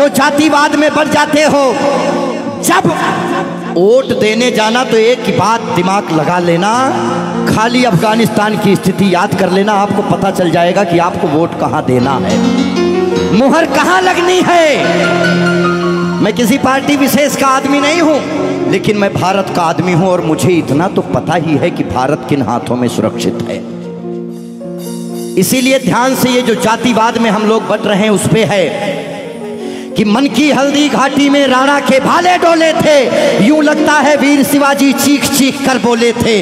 जो जातिवाद में बढ़ जाते हो, जब वोट देने जाना तो एक ही बात दिमाग लगा लेना, खाली अफगानिस्तान की स्थिति याद कर लेना, आपको पता चल जाएगा कि आपको वोट कहाँ देना है, मुहर कहाँ लगनी है। मैं किसी पार्टी विशेष का आदमी नहीं हूँ, लेकिन मैं भारत का आदमी हूँ और मुझे इतना तो पता ही है कि भारत किन हाथों में सुरक्षित है। इसीलिए ध्यान से ये जो जातिवाद में हम लोग बट रहे हैं उस पे है कि मन की हल्दी घाटी में राणा के भाले डोले थे, यूं लगता है वीर शिवाजी चीख चीख कर बोले थे।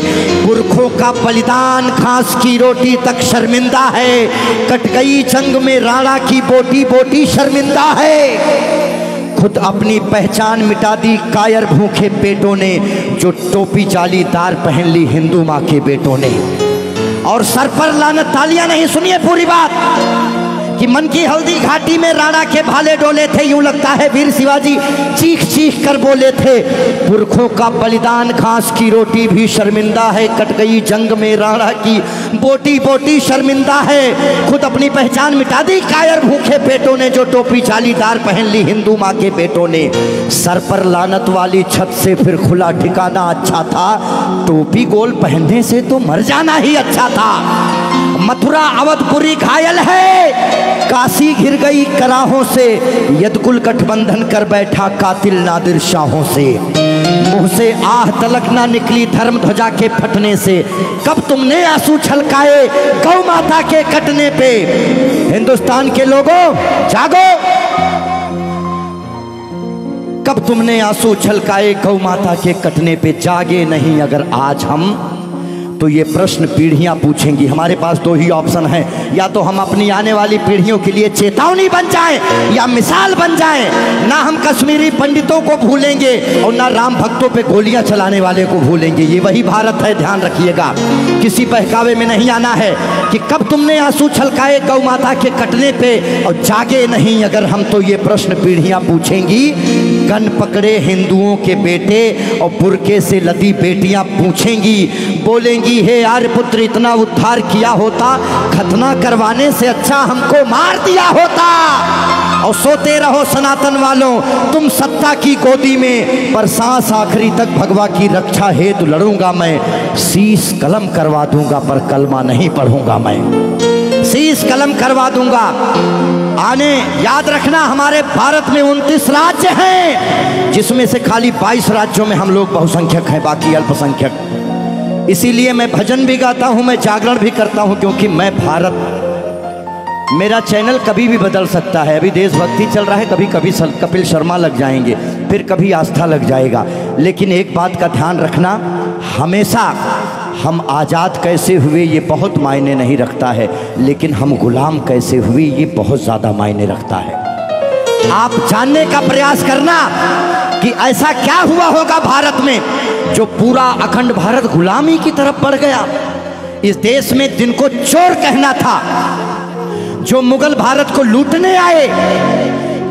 पुरखों का बलिदान घास की रोटी तक शर्मिंदा है, कट गई जंग में राणा की बोटी बोटी शर्मिंदा है। खुद अपनी पहचान मिटा दी कायर भूखे पेटों ने, जो टोपी जालीदार पहन ली हिंदू माँ के बेटों ने। और सर पर लानत, तालियां नहीं, सुनिए पूरी बात, कि मन की हल्दी घाटी में राणा के भाले डोले थे, यूं लगता है वीर शिवाजी चीख चीख कर बोले थे। पुरखों का बलिदान घास की रोटी भी शर्मिंदा है, कट गई जंग में राणा की बोटी बोटी शर्मिंदा है। खुद अपनी पहचान मिटा दी कायर भूखे पेटों ने, जो टोपी जालीदार पहन ली हिंदू माँ के बेटों ने। सर पर लानत वाली छत से फिर खुला ठिकाना अच्छा था, टोपी गोल पहनने से तो मर जाना ही अच्छा था। मथुरा अवधपुरी घायल है, काशी घिर गई कराहों से, यदकुल गठबंधन कर बैठा कातिल नादिर शाहों से। मुंह से आह तलक ना निकली धर्म ध्वजा के फटने से, कब तुमने आंसू छलकाए गौ माता के कटने पे। हिंदुस्तान के लोगों जागो, कब तुमने आंसू छलकाए गौ माता के कटने पे। जागे नहीं अगर आज हम, तो ये प्रश्न पीढ़ियां पूछेंगी। हमारे पास दो ही ऑप्शन है, या तो हम अपनी आने वाली पीढ़ियों के लिए चेतावनी बन जाएं या मिसाल बन जाएं। ना हम कश्मीरी पंडितों को भूलेंगे और ना राम भक्तों पे गोलियां चलाने वाले को भूलेंगे। ये वही भारत है, ध्यान रखिएगा। किसी बहकावे में नहीं आना है कि कब तुमने आंसू छलकाए गौ माता के कटने पे, और जागे नहीं अगर हम, तो ये प्रश्न पीढ़ियां पूछेंगी। गन पकड़े हिंदुओं के बेटे और बुरके से लदी बेटियां पूछेंगी, बोलेंगी हे आर्यपुत्र इतना उद्धार किया होता, खतना करवाने से अच्छा हमको मार दिया होता। और सोते रहो सनातन वालों तुम सत्ता की गोदी में, पर सांस आखिरी तक भगवा की रक्षा हेतु लड़ूंगा मैं। शीश कलम करवा दूंगा पर कलमा नहीं पढ़ूंगा मैं, शीश कलम करवा दूंगा। आने याद रखना, हमारे भारत में 29 राज्य हैं, जिसमें से खाली 22 राज्यों में हम लोग बहुसंख्यक हैं, बाकी अल्पसंख्यक। इसीलिए मैं भजन भी गाता हूँ, मैं जागरण भी करता हूँ, क्योंकि मैं भारत, मेरा चैनल कभी भी बदल सकता है। अभी देशभक्ति चल रहा है, कभी कभी कपिल शर्मा लग जाएंगे, फिर कभी आस्था लग जाएगा। लेकिन एक बात का ध्यान रखना, हमेशा हम आज़ाद कैसे हुए ये बहुत मायने नहीं रखता है, लेकिन हम गुलाम कैसे हुए ये बहुत ज़्यादा मायने रखता है। आप जानने का प्रयास करना कि ऐसा क्या हुआ होगा भारत में जो पूरा अखंड भारत गुलामी की तरफ बढ़ गया। इस देश में जिनको चोर कहना था, जो मुगल भारत को लूटने आए,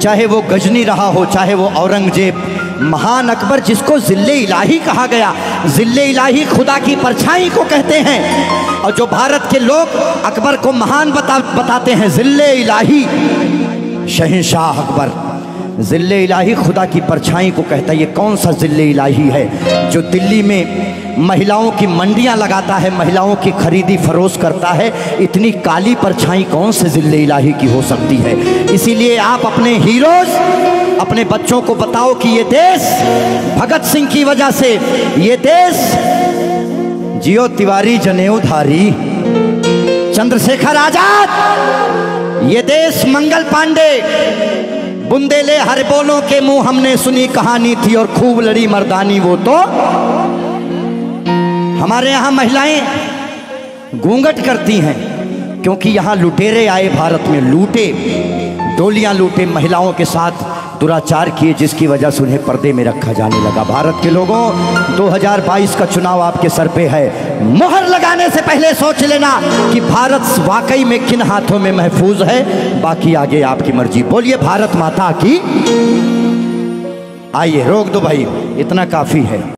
चाहे वो गजनी रहा हो, चाहे वो औरंगजेब, महान अकबर जिसको जिल्ले इलाही कहा गया, जिल्ले इलाही खुदा की परछाई को कहते हैं। और जो भारत के लोग अकबर को महान बताते हैं, जिल्ले इलाही, शहंशाह अकबर, जिल्ले इलाही खुदा की परछाई को कहता है। ये कौन सा जिल्ले इलाही है जो दिल्ली में महिलाओं की मंडियां लगाता है, महिलाओं की खरीदी फरोश करता है? इतनी काली परछाई कौन से जिल्ले इलाही की हो सकती है? इसीलिए आप अपने हीरोज, अपने बच्चों को बताओ कि ये देश भगत सिंह की वजह से, ये देश जियो तिवारी जनेऊधारी, चंद्रशेखर आजाद, ये देश मंगल पांडे, बुंदेले हर बोलों के मुंह हमने सुनी कहानी थी और खूब लड़ी मर्दानी वो तो। हमारे यहाँ महिलाएं घूंघट करती हैं क्योंकि यहाँ लुटेरे आए भारत में, लूटे, डोलियां लूटे, महिलाओं के साथ दुराचार किए, जिसकी वजह से उन्हें पर्दे में रखा जाने लगा। भारत के लोगों, 2022 का चुनाव आपके सर पे है। मोहर लगाने से पहले सोच लेना कि भारत वाकई में किन हाथों में महफूज है। बाकी आगे आपकी मर्जी। बोलिए भारत माता की। आइए रोक दो भाई, इतना काफी है।